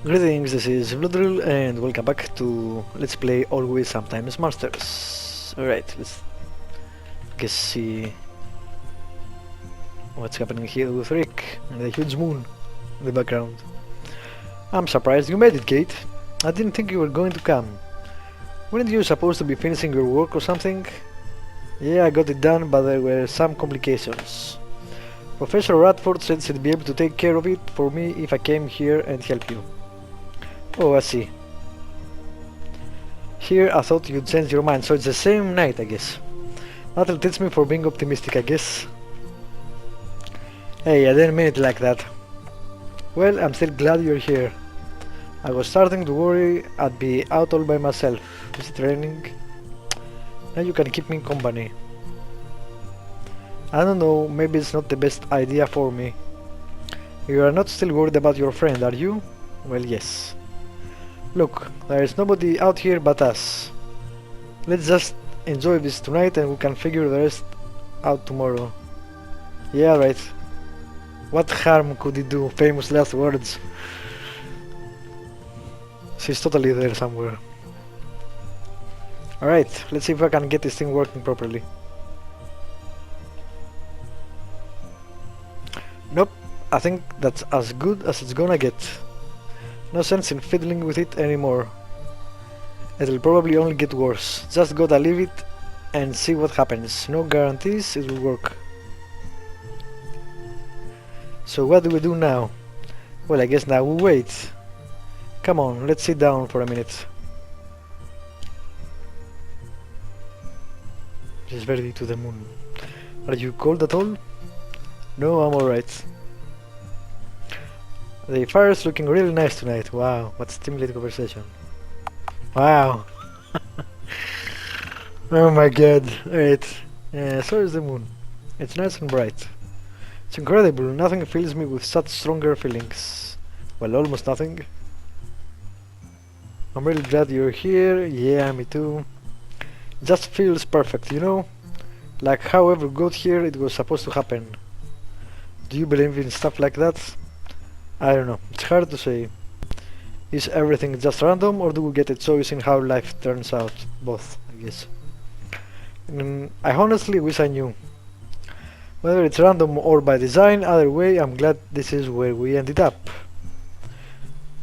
Greetings, this is Vlodril and welcome back to Let's Play Always Sometimes Monsters. Alright, let's see what's happening here with Rick and the huge moon in the background. I'm surprised you made it, Kate. I didn't think you were going to come. Weren't you supposed to be finishing your work or something? Yeah, I got it done, but there were some complications. Professor Radford said she'd be able to take care of it for me if I came here and help you. Oh, I see. Here I thought you'd change your mind, so it's the same night, I guess. That'll teach me for being optimistic, I guess. Hey, I didn't mean it like that. Well, I'm still glad you're here. I was starting to worry I'd be out all by myself. Is it raining? Now you can keep me company. I don't know, maybe it's not the best idea for me. You are not still worried about your friend, are you? Well, yes. Look, there is nobody out here but us. Let's just enjoy this tonight and we can figure the rest out tomorrow. Yeah, right. What harm could it do? Famous last words. She's totally there somewhere. Alright, let's see if I can get this thing working properly. Nope, I think that's as good as it's gonna get. No sense in fiddling with it anymore. It'll probably only get worse. Just gotta leave it and see what happens. No guarantees it will work. So what do we do now? Well, I guess now we wait. Come on, let's sit down for a minute. She's very to the moon. Are you cold at all? No, I'm alright. The fire's looking really nice tonight. Wow, what stimulating conversation. Wow. Oh my god. Alright. So is the moon. It's nice and bright. It's incredible. Nothing fills me with such stronger feelings. Well, almost nothing. I'm really glad you're here. Yeah, me too. It just feels perfect, you know? Like however we got here, it was supposed to happen. Do you believe in stuff like that? I don't know, it's hard to say. Is everything just random or do we get a choice in how life turns out? Both, I guess. I honestly wish I knew. Whether it's random or by design, either way I'm glad this is where we ended up.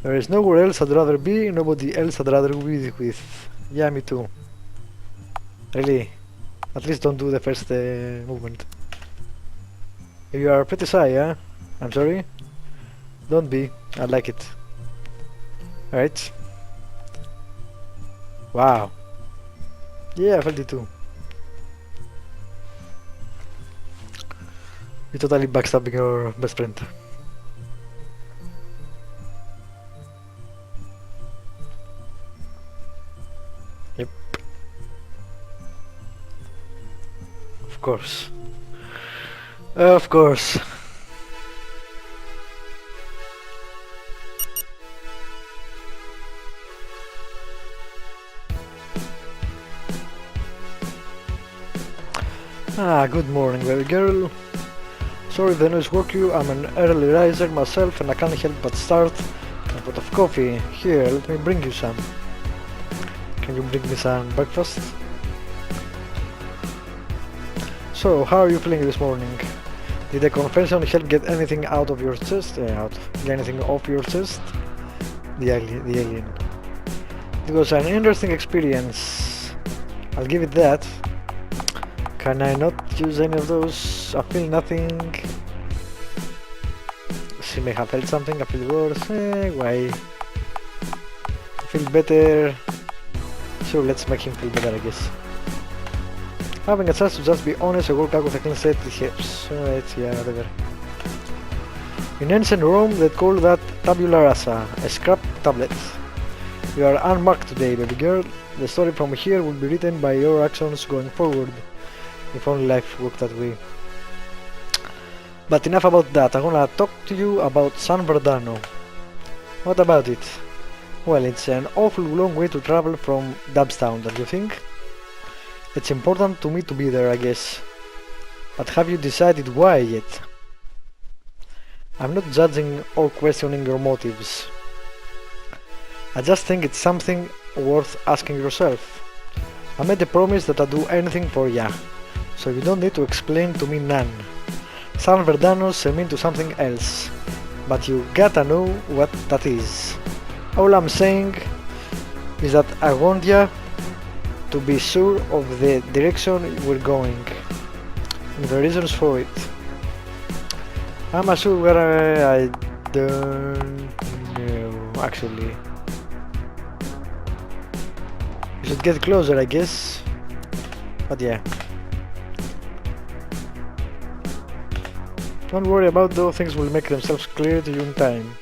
There is nowhere else I'd rather be, nobody else I'd rather be with. Yeah, me too. Really, at least don't do the first movement. You are pretty shy, huh? I'm sorry? Don't be, I like it. Alright. Wow. Yeah, I felt it too. You're totally backstabbing your best friend. Yep. Of course. Of course. Ah, good morning, baby girl. Sorry if the noise woke you. I'm an early riser myself and I can't help but start a pot of coffee. Here, let me bring you some. Can you bring me some breakfast? So, how are you feeling this morning? Did the confession help get anything out of your chest? Get anything off your chest? The alien. It was an interesting experience. I'll give it that. Can I not use any of those? I feel nothing. She may have felt something, I feel worse. Why? I feel better. Sure, let's make him feel better, I guess. Having a chance to just be honest and work out with a clean slate, it helps. Alright, yeah, whatever. In ancient Rome, they'd call that tabula rasa, a scrap tablet. You are unmarked today, baby girl. The story from here will be written by your actions going forward. If only life worked that way. But enough about that, I wanna talk to you about San Verdano. What about it? Well, it's an awful long way to travel from Dubstown, don't you think? It's important to me to be there, I guess. But have you decided why yet? I'm not judging or questioning your motives. I just think it's something worth asking yourself. I made a promise that I'd do anything for ya, so you don't need to explain to me none. San Verdanos mean to something else, but you gotta know what that is. All I'm saying is that I want ya to be sure of the direction we're going, and the reasons for it. I'm not sure where I don't know, actually. We should get closer, I guess. But yeah. Don't worry about those, things will make themselves clear to you in time.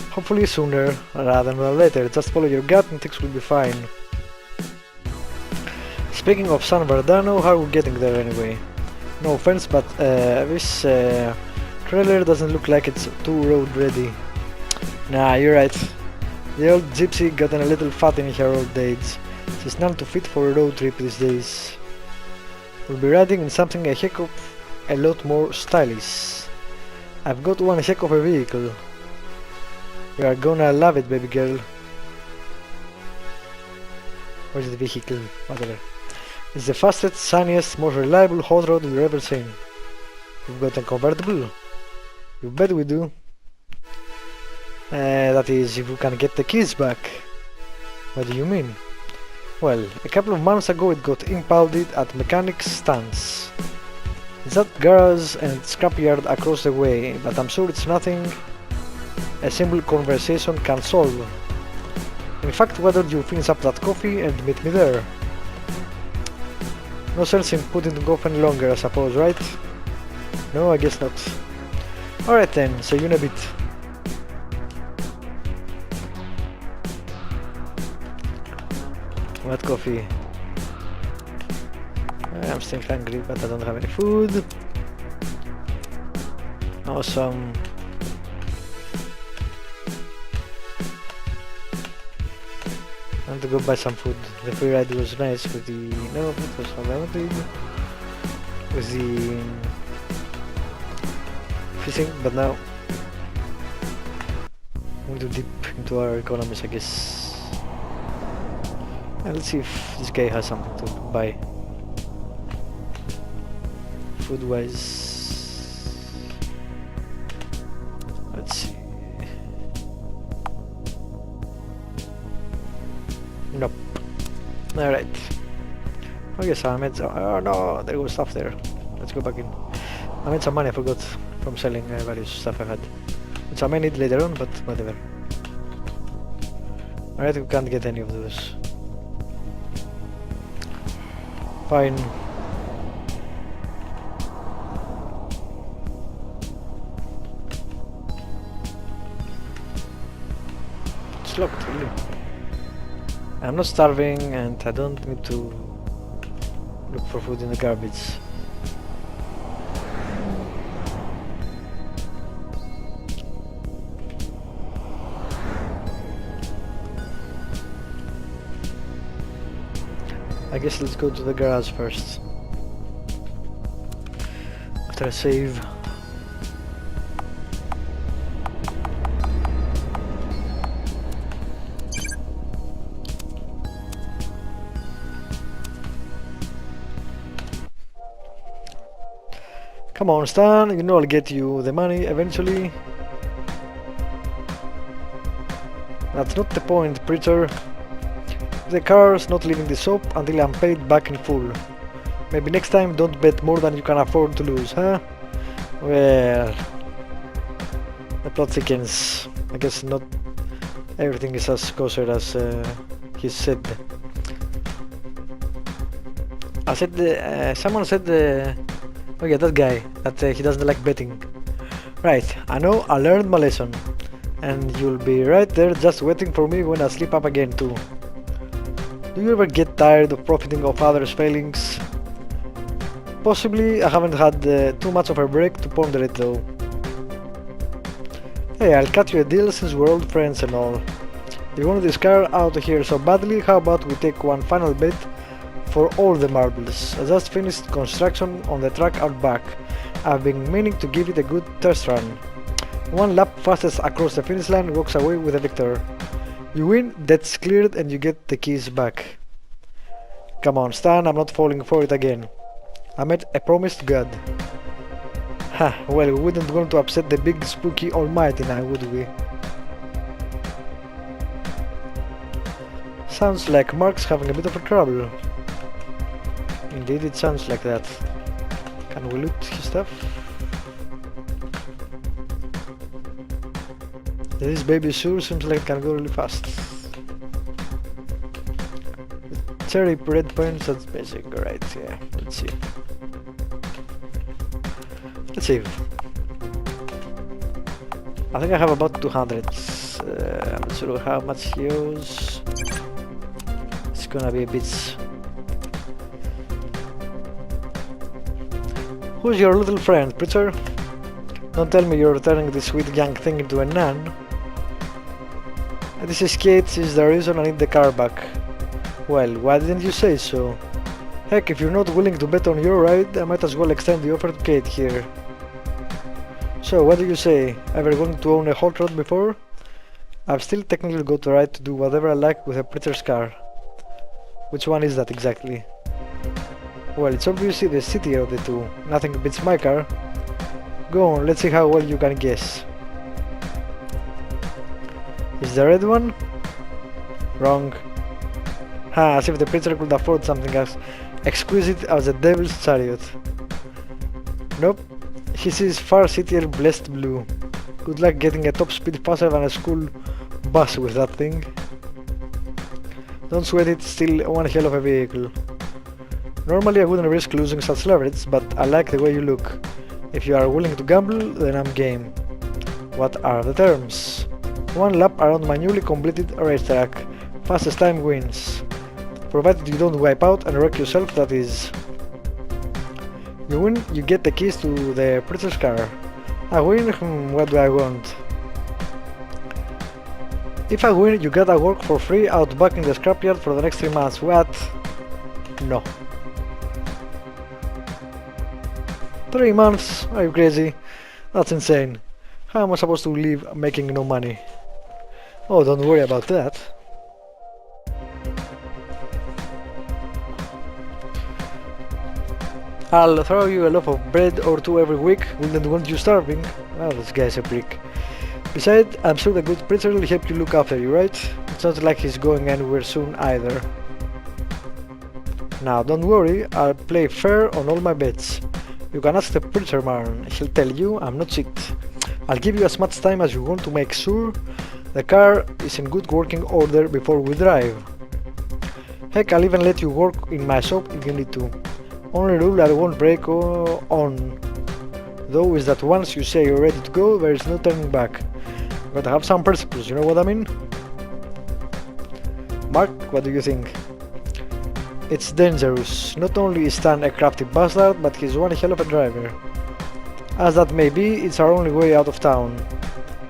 Hopefully sooner rather than later. Just follow your gut and things will be fine. Speaking of San Verdano, how are we getting there anyway? No offense, but this trailer doesn't look like it's too road ready. Nah, you're right. The old gypsy gotten a little fat in her old age. She's none too fit for a road trip these days. We'll be riding in something a heck of a lot more stylish. I've got one heck of a vehicle. You are gonna love it, baby girl. Where's the vehicle? Whatever. It's the fastest, sunniest, most reliable hot rod we've ever seen. We've got a convertible. You bet we do. That is, if we can get the keys back. What do you mean? Well, a couple of months ago it got impounded at Mechanic's Stance. It's that garage and scrapyard across the way, but I'm sure it's nothing a simple conversation can solve. In fact, why don't you finish up that coffee and meet me there? No sense in putting it off any longer, I suppose, right? No, I guess not. Alright then, see you in a bit. What coffee? I'm still hungry, but I don't have any food. Awesome. I want to go buy some food. The free ride was nice with the... no, it was what I wanted. With the... fishing, but now... we need to dip into our economies, I guess. And let's see if this guy has something to buy. Food wise. Let's see. Nope. Alright. I guess I made some. Oh no, there was stuff there. Let's go back in. I made some money, I forgot, from selling various stuff I had. Which I may need later on, but whatever. Alright, we can't get any of those. Fine. It's locked, really. I'm not starving and I don't need to look for food in the garbage. I guess let's go to the garage first. After I save. Come on, Stan, you know I'll get you the money eventually. That's not the point, preacher. The car's not leaving the shop until I'm paid back in full. Maybe next time don't bet more than you can afford to lose, huh? Well... the plot thickens. I guess not everything is as kosher as he said. I said... someone said... oh yeah, that guy, that he doesn't like betting. Right, I know, I learned my lesson. And you'll be right there just waiting for me when I slip up again too. Do you ever get tired of profiting off others' failings? Possibly. I haven't had too much of a break to ponder it though. Hey, I'll cut you a deal since we're old friends and all. You want this car out of here so badly, how about we take one final bet for all the marbles? I just finished construction on the track out back. I've been meaning to give it a good test run. One lap fastest across the finish line walks away with a victor. You win, that's cleared, and you get the keys back. Come on, Stan, I'm not falling for it again. I met a promised god. Ha, well, we wouldn't want to upset the big spooky almighty now, would we? Sounds like Mark's having a bit of a trouble. Indeed, it sounds like that. Can we loot his stuff? This baby sure seems like it can go really fast. Cherry red points, that's basic, right, yeah, let's see. Let's see. I think I have about 200. I'm not sure how much he owes. It's gonna be a bit. Who's your little friend, Preacher? Don't tell me you're turning this sweet young thing into a nun. This is Kate, is the reason I need the car back. Well, why didn't you say so? Heck, if you're not willing to bet on your ride, I might as well extend the offer to Kate here. So, what do you say? Ever wanted to own a hot rod before? I've still technically got the right to do whatever I like with a Preacher's car. Which one is that exactly? Well, it's obviously the citier of the two. Nothing beats my car. Go on, let's see how well you can guess. Is the red one? Wrong. Ha, as if the Preacher could afford something as exquisite as the Devil's Chariot. Nope. He sees far citier blessed blue. Good luck getting a top speed faster than a school bus with that thing. Don't sweat it, still one hell of a vehicle. Normally I wouldn't risk losing such leverage, but I like the way you look. If you are willing to gamble, then I'm game. What are the terms? 1 lap around my newly completed racetrack. Fastest time wins. Provided you don't wipe out and wreck yourself, that is. You win, you get the keys to the Preacher's car. I win, what do I want? If I win, you gotta work for free out back in the scrapyard for the next 3 months. What? No. 3 months? Are you crazy? That's insane. How am I supposed to live making no money? Oh, don't worry about that. I'll throw you a loaf of bread or 2 every week. Wouldn't want you starving. Well, this guy's a prick. Besides, I'm sure the good Preacher will help you look after you, right? It's not like he's going anywhere soon either. Now, don't worry, I'll play fair on all my bets. You can ask the Preacher man, he'll tell you I'm not cheat. I'll give you as much time as you want to make sure the car is in good working order before we drive. Heck, I'll even let you work in my shop if you need to. Only rule I won't break on, though, is that once you say you're ready to go, there is no turning back. Gotta have some principles, you know what I mean? Mark, what do you think? It's dangerous. Not only is Stan a crafty bastard, but he's one hell of a driver. As that may be, it's our only way out of town.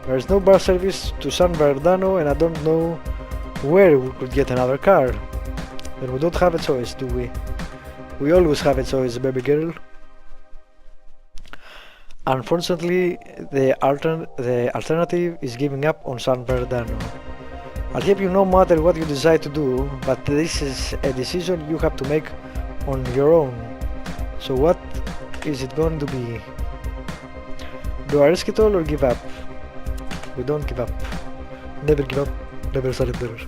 There is no bar service to San Bernardino, and I don't know where we could get another car. Then we don't have a choice, do we? We always have a choice, baby girl. Unfortunately, the alternative is giving up on San Bernardino. I'll help you no matter what you decide to do, but this is a decision you have to make on your own. So what is it going to be? Do I risk it all or give up? We don't give up. Never give up, never surrender.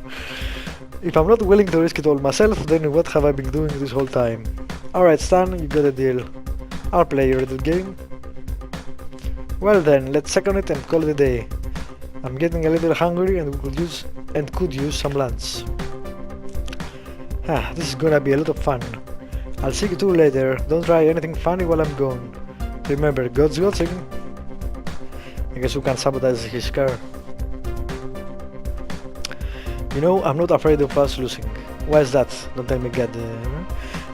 If I'm not willing to risk it all myself, then what have I been doing this whole time? Alright Stan, you got a deal. I'll play your little game. Well then, let's second it and call it a day. I'm getting a little hungry and could use some lunch. This is gonna be a lot of fun. I'll see you two later. Don't try anything funny while I'm gone. Remember, God's watching. I guess we can sabotage his car. You know, I'm not afraid of us losing. Why is that? Don't tell me God.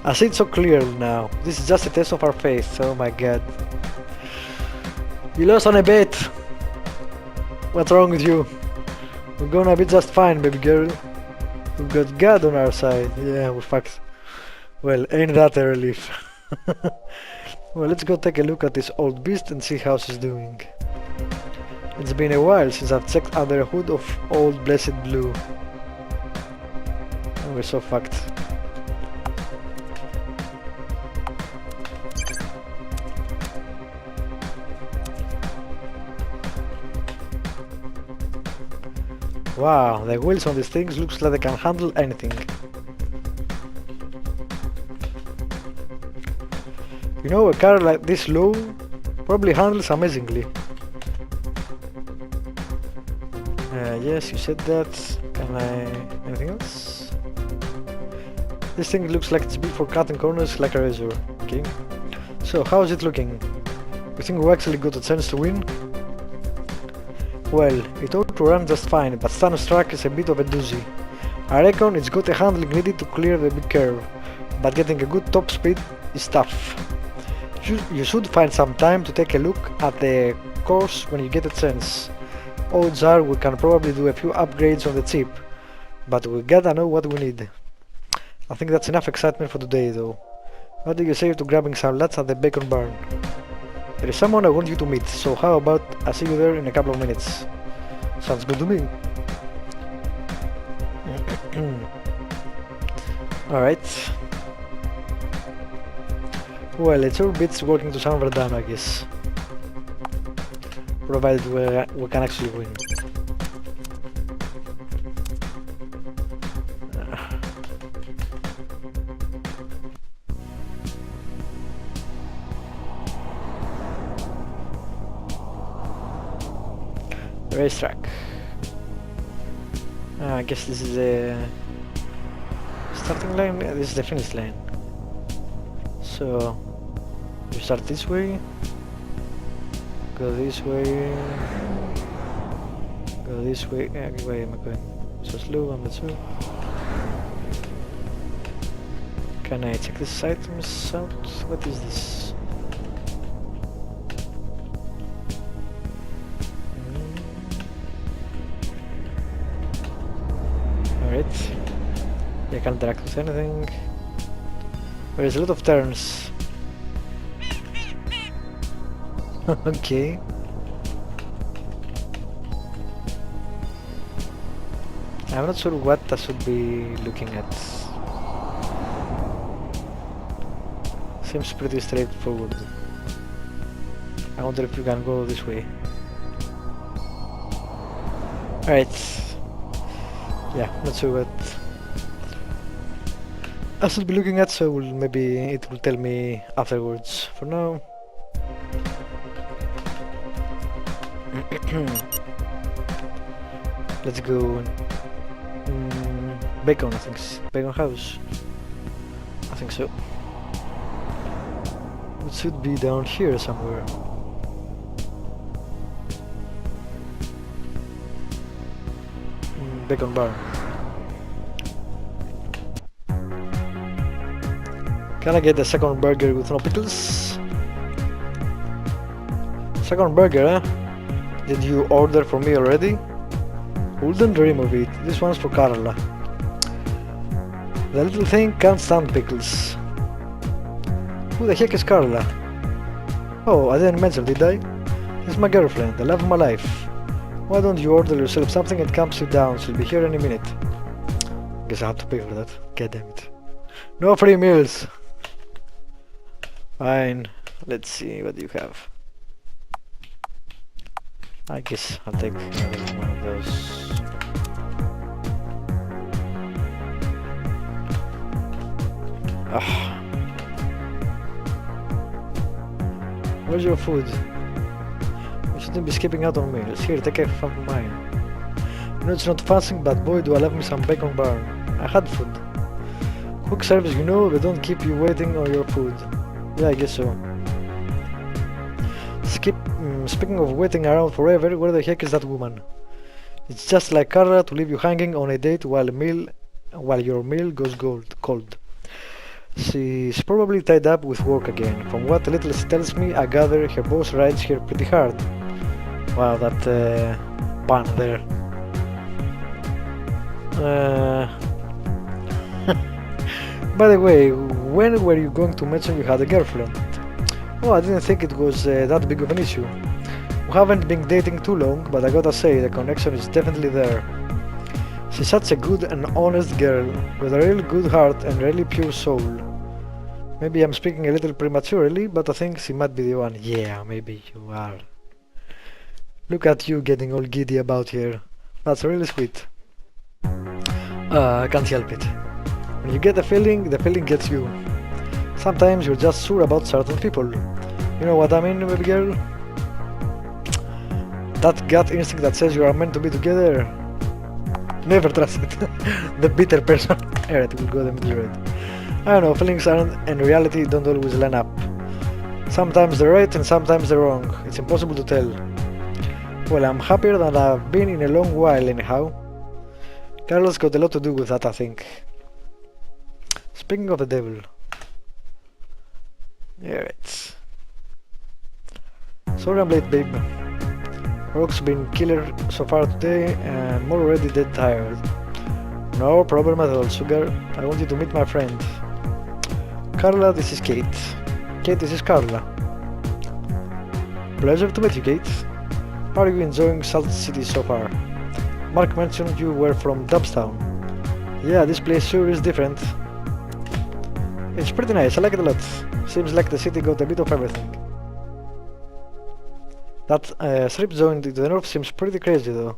I see it so clearly now. This is just a test of our faith. Oh my God. You lost on a bet. What's wrong with you? We're gonna be just fine, baby girl. We've got God on our side. Yeah, we're fucked. Well, ain't that a relief? Well, let's go take a look at this old beast and see how she's doing. It's been a while since I've checked under a hood of old blessed blue. Oh, we're so fucked. Wow, the wheels on these things looks like they can handle anything. You know, a car like this low probably handles amazingly. Yes, you said that. Can I... anything else? This thing looks like it's built for cutting corners like a razor. Okay. So, how is it looking? You think we actually got a chance to win? Well, it ought to run just fine, but Stan's truck is a bit of a doozy. I reckon it's got a handling needed to clear the big curve, but getting a good top speed is tough. You should find some time to take a look at the course when you get a chance. Odds are we can probably do a few upgrades on the chip, but we gotta know what we need. I think that's enough excitement for today though. What do you say to grabbing some lads at the bacon barn? There is someone I want you to meet, so how about I see you there in a couple of minutes? Sounds good to me. Alright. Well, it's all bits working to some Verdun, I guess. Provided we can actually win. Racetrack. I guess this is the starting line. This is the finish line. So you start this way, go this way, go this way. Where am I going? So slow, I'm not sure. Can I check this items out? What is this? Alright. I can't interact with anything. There's a lot of turns. Okay. I'm not sure what I should be looking at. Seems pretty straightforward. I wonder if you can go this way. Alright. Yeah, not sure what I should be looking at, so maybe it will tell me afterwards. For now, let's go. Bacon, I think. Bacon house. I think so. It should be down here somewhere. Bacon bar. Can I get a second burger with no pickles? Second burger, huh? Did you order for me already? Wouldn't dream of it. This one's for Carla. The little thing can't stand pickles. Who the heck is Carla? Oh, I didn't mention, did I? She's my girlfriend, the love of my life. Why don't you order yourself something and come sit down? She'll be here any minute. Guess I have to pay for that. God damn it. No free meals! Fine. Let's see, what do you have? I guess I'll take another one of those. Ah. Where's your food? You shouldn't be skipping out on meals. Here, take a from mine. You know it's not fancy, but boy do I love me some bacon barn. I had food. Quick service, you know, they don't keep you waiting on your food. Yeah, I guess so. Speaking of waiting around forever, where the heck is that woman? It's just like Carla to leave you hanging on a date while your meal goes cold. She's probably tied up with work again. From what little she tells me, I gather her boss rides her pretty hard. Wow, that pun there. By the way, when were you going to mention you had a girlfriend? Oh, I didn't think it was that big of an issue. We haven't been dating too long, but I gotta say, the connection is definitely there. She's such a good and honest girl, with a real good heart and really pure soul. Maybe I'm speaking a little prematurely, but I think she might be the one. Yeah, maybe you are. Look at you getting all giddy about here. That's really sweet. I can't help it. When you get a feeling, the feeling gets you. Sometimes you're just sure about certain people. You know what I mean, baby girl? That gut instinct that says you are meant to be together. Never trust it. The bitter person. Alright, we'll go the middle road. I don't know, feelings aren't and reality don't always line up. Sometimes they're right and sometimes they're wrong. It's impossible to tell. Well, I'm happier than I've been in a long while anyhow. Carlos got a lot to do with that, I think. Speaking of the devil. Alright. Sorry I'm late, babe. Work's been killer so far today and I'm already dead tired. No problem at all, sugar. I want you to meet my friend. Carla, this is Kate. Kate, this is Carla. Pleasure to meet you, Kate. How are you enjoying Salt City so far? Mark mentioned you were from Dubstown. Yeah, this place sure is different. It's pretty nice, I like it a lot. Seems like the city got a bit of everything. That strip zone to the north seems pretty crazy though.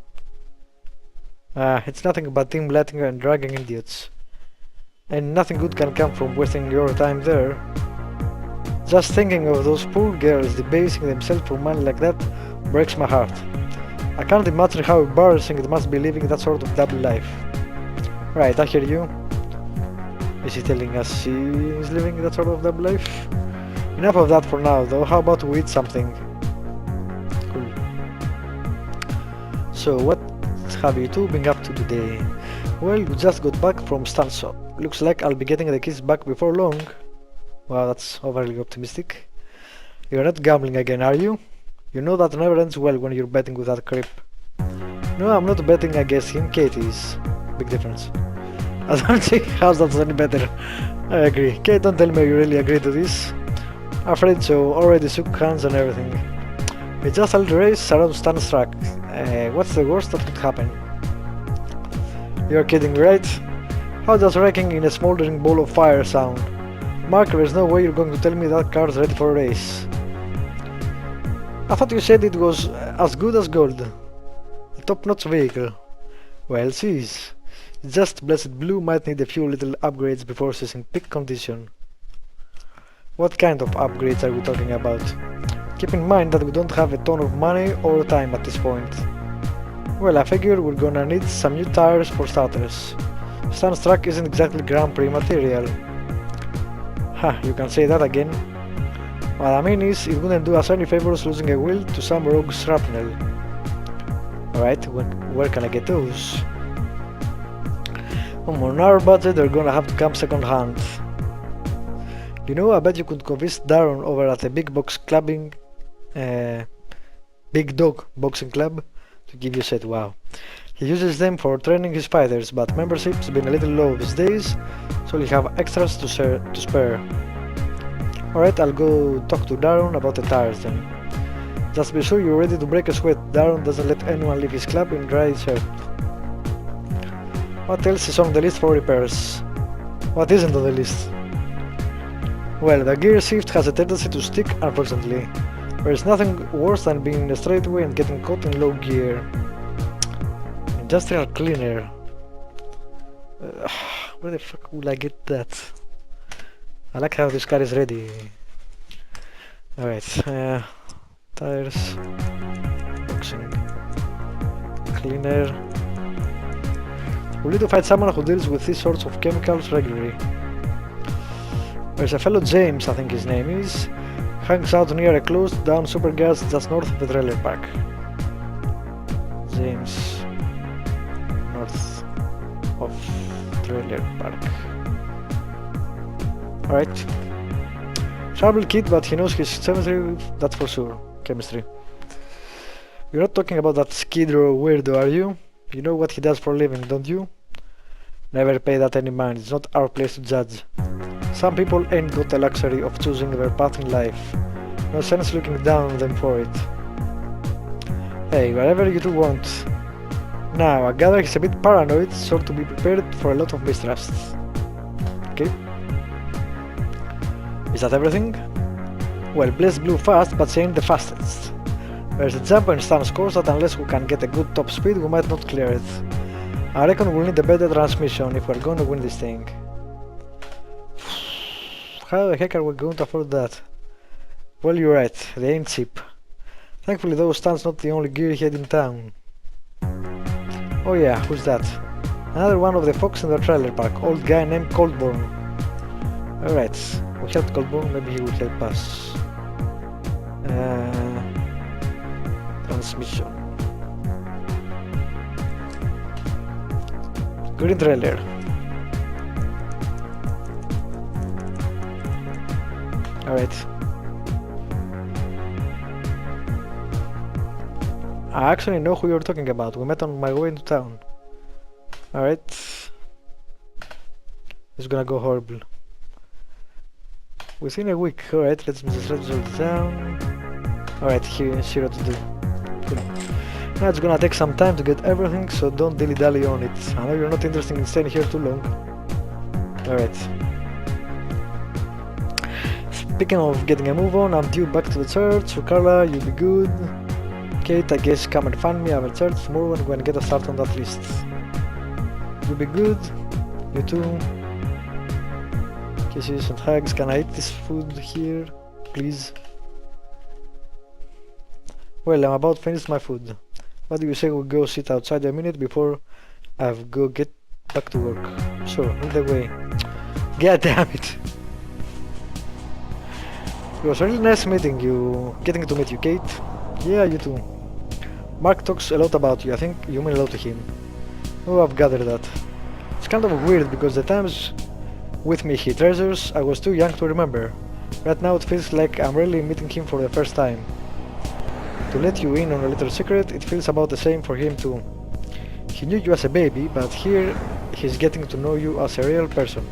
It's nothing but team lighting and dragging idiots. And nothing good can come from wasting your time there. Just thinking of those poor girls debasing themselves for money like that breaks my heart. I can't imagine how embarrassing it must be living that sort of double life. Right, I hear you. Is he telling us she is living that sort of double life? Enough of that for now though, how about we eat something? Cool. So what have you two been up to today? Well, we just got back from Stan's shop. Looks like I'll be getting the keys back before long. Wow, that's overly optimistic. You're not gambling again, are you? You know that never ends well when you're betting with that creep. No, I'm not betting against him, Kate is. Big difference. I don't see how that's any better. I agree. Kate, don't tell me you really agree to this. Afraid so, already shook hands and everything. It's just a little race around Stan's track. What's the worst that could happen? You're kidding, right? How does wrecking in a smoldering ball of fire sound? Mark, there's no way you're going to tell me that car's ready for a race. I thought you said it was as good as gold. A top-notch vehicle. Well, she is. Just Blessed Blue might need a few little upgrades before she's in peak condition. What kind of upgrades are we talking about? Keep in mind that we don't have a ton of money or time at this point. Well, I figure we're gonna need some new tires for starters. Stan's truck isn't exactly Grand Prix material. Ha, you can say that again. What I mean is, it wouldn't do us any favors losing a wheel to some rogue shrapnel. Alright, where can I get those? On our budget, they're gonna have to come second hand. You know, I bet you could convince Darren over at the Big Dog Boxing Club to give you a set. Wow. He uses them for training his fighters, but membership's been a little low these days, so he'll have extras to spare. Alright, I'll go talk to Darren about the tires then. Just be sure you're ready to break a sweat. Darren doesn't let anyone leave his club in dry shirt. What else is on the list for repairs? What isn't on the list? Well, the gear shift has a tendency to stick, unfortunately. There's nothing worse than being in a straightaway and getting caught in low gear. Industrial cleaner. Where the fuck will I get that? I like how this car is ready. Alright, tires, boxing, cleaner. We need to find someone who deals with these sorts of chemicals regularly. There's a fellow James, I think his name is, hangs out near a closed down supergas just north of the trailer park. James, north of trailer park. Alright. Trouble kid, but he knows his chemistry, that's for sure. Chemistry. You're not talking about that Skid Row weirdo, are you? You know what he does for a living, don't you? Never pay that any mind, it's not our place to judge. Some people ain't got the luxury of choosing their path in life. No sense looking down on them for it. Hey, whatever you two want. Now, I gather he's a bit paranoid, so to be prepared for a lot of mistrust. Okay. Is that everything? Well, Bless blew fast, but she ain't the fastest. There's a jump and stun scores that unless we can get a good top speed, we might not clear it. I reckon we'll need a better transmission if we're gonna win this thing. How the heck are we going to afford that? Well, you're right, they ain't cheap. Thankfully though, Stan's not the only gearhead in town. Oh yeah, who's that? Another one of the folks in the trailer park, old guy named Coldborn. Alright, we helped Coldborn, maybe he will help us. Transmission. Green trailer. Alright. I actually know who you're talking about. We met on my way into town. Alright. It's gonna go horrible. Within a week. Alright, let's just write it down. Alright, here, zero to do. Cool. Now it's gonna take some time to get everything, so don't dilly-dally on it. I know you're not interested in staying here too long. Alright. Speaking of getting a move on, I'm due back to the church, so Carla, you'll be good. Kate, I guess come and find me. I have a church tomorrow and we're gonna get a start on that list. You'll be good. You too. Kisses and hugs. Can I eat this food here, please? Well, I'm about finished my food. What do you say we go sit outside a minute before I go get back to work? Sure, on the way. God damn it! It was really nice meeting you, getting to meet you, Kate. Yeah, you too. Mark talks a lot about you. I think you mean a lot to him. Oh, I've gathered that. It's kind of weird because the times with me he treasures, I was too young to remember. Right now it feels like I'm really meeting him for the first time. To let you in on a little secret, it feels about the same for him too. He knew you as a baby, but here he's getting to know you as a real person.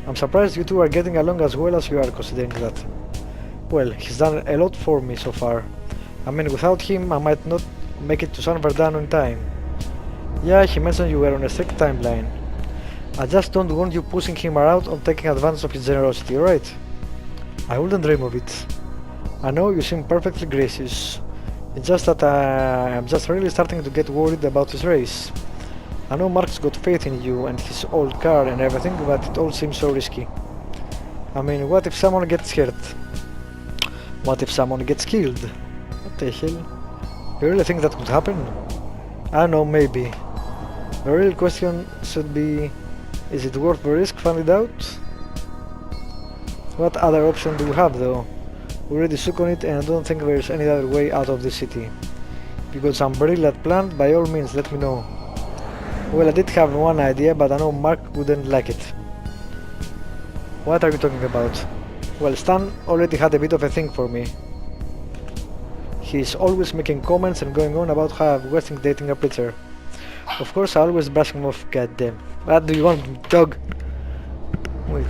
I'm surprised you two are getting along as well as you are, considering that. Well, he's done a lot for me so far. I mean, without him I might not make it to San Verdano in time. Yeah, he mentioned you were on a strict timeline. I just don't want you pushing him around or taking advantage of his generosity, right? I wouldn't dream of it. I know you seem perfectly gracious. It's just that I'm just really starting to get worried about his race. I know Mark's got faith in you and his old car and everything, but it all seems so risky. I mean, what if someone gets hurt? What if someone gets killed? What the hell? You really think that could happen? I don't know, maybe. The real question should be, is it worth the risk finding out? What other option do we have though? We already shook on it and I don't think there's any other way out of this city. If you got some brilliant plan, by all means let me know. Well, I did have one idea, but I know Mark wouldn't like it. What are you talking about? Well, Stan already had a bit of a thing for me. He's always making comments and going on about how I'm wasting dating a preacher. Of course I always brush him off, goddamn. What do you want, dog? Wait.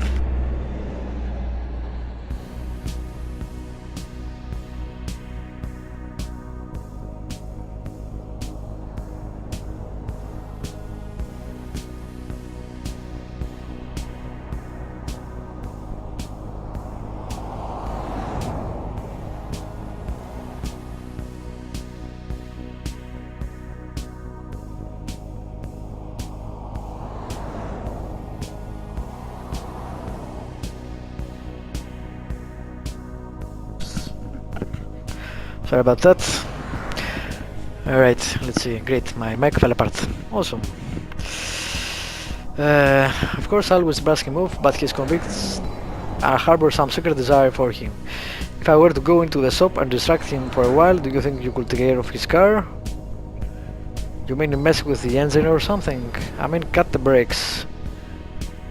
Sorry about that. Alright, let's see. Great, my mic fell apart. Awesome. Of course I always brush him off, but his convicts harbor some secret desire for him. If I were to go into the shop and distract him for a while, do you think you could take care of his car? You mean mess with the engine or something? I mean cut the brakes.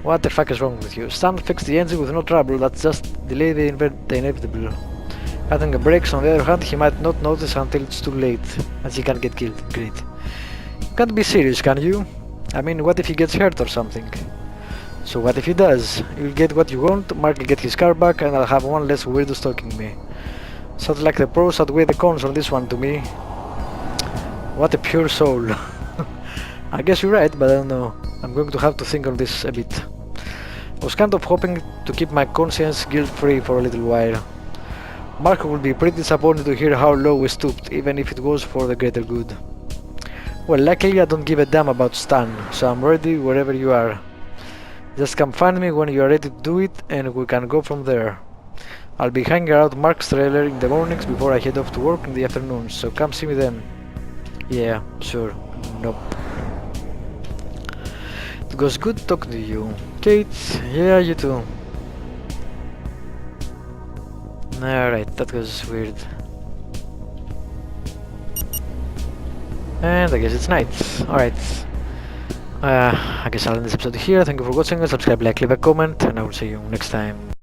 What the fuck is wrong with you? Stan fixed the engine with no trouble, that's just delay the inevitable. Cutting the brakes, on the other hand, he might not notice until it's too late, as he can get killed. Great. You can't be serious, can you? I mean, what if he gets hurt or something? So what if he does? You'll get what you want, Mark will get his car back, and I'll have one less weirdo stalking me. Sounds like the pros outweigh the cons on this one to me. What a pure soul. I guess you're right, but I don't know. I'm going to have to think on this a bit. I was kind of hoping to keep my conscience guilt-free for a little while. Marco will be pretty disappointed to hear how low we stooped, even if it was for the greater good. Well, luckily I don't give a damn about Stan, so I'm ready wherever you are. Just come find me when you are ready to do it, and we can go from there. I'll be hanging out Mark's trailer in the mornings before I head off to work in the afternoons, so come see me then. Yeah, sure. Nope. It was good talking to you. Kate, yeah, you too. Alright, that was weird. And I guess it's night. Alright. I guess I'll end this episode here. Thank you for watching. Subscribe, like, leave a comment, and I will see you next time.